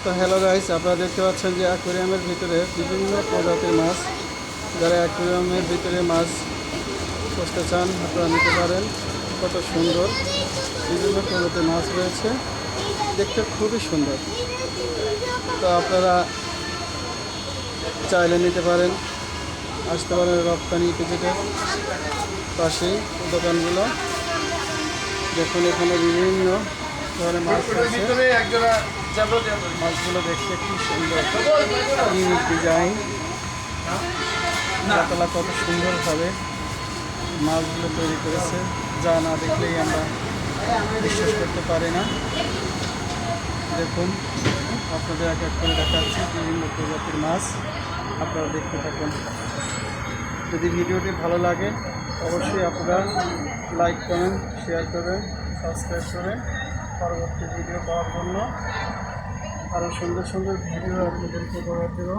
তো hello guys, আপনারা দেখতে পাচ্ছেন যে অ্যাকোয়ারিয়ামের ভিতরে বিভিন্ন প্রজাতির মাছ। যারা অ্যাকোয়ারিয়ামের ভিতরে মাছ পুষতে চান আপনারা নিতে পারেন। কত সুন্দর বিভিন্ন প্রজাতির মাছ রয়েছে, দেখতে খুবই সুন্দর। তো আপনারা চাইলে নিতে পারেন, আসতে পারেন রপ্তানি টিকিটের পাশেই দোকানগুলো। দেখুন এখানে বিভিন্ন ধরনের মাছ আছে। মাছগুলো দেখতে খুব সুন্দর, ইউনিক ডিজাইন, কাতলা কত সুন্দরভাবে মাছগুলো তৈরি করেছে, যা না দেখলেই আমরা বিশ্বাস করতে পারি না। দেখুন আপনাদের এক এক করে দেখাচ্ছি বিভিন্ন প্রজাতির মাছ, আপনারা দেখতে থাকুন। যদি ভিডিওটি ভালো লাগে অবশ্যই আপনারা লাইক করেন, শেয়ার করবেন, সাবস্ক্রাইব করেন পরবর্তী ভিডিও পাওয়ার জন্য। আরও সুন্দর সুন্দর ভিডিও আপনাদেরকে দেওয়ার জন্য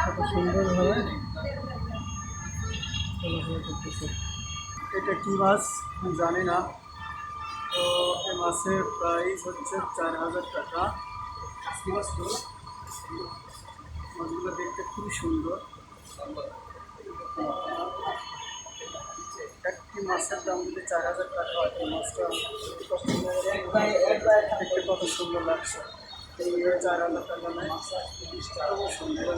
কত সুন্দরভাবে এটা কী মাছ জানি না। তো এই মাছের প্রাইস হচ্ছে 4000 টাকা। মাছগুলো দেখতে খুবই সুন্দর। একটি মাছের দাম যদি 4000 টাকা হয়, এই মাছটা দেখতে কত সুন্দর লাগছে। এই 4000 টাকা নেয়, খুব সুন্দর।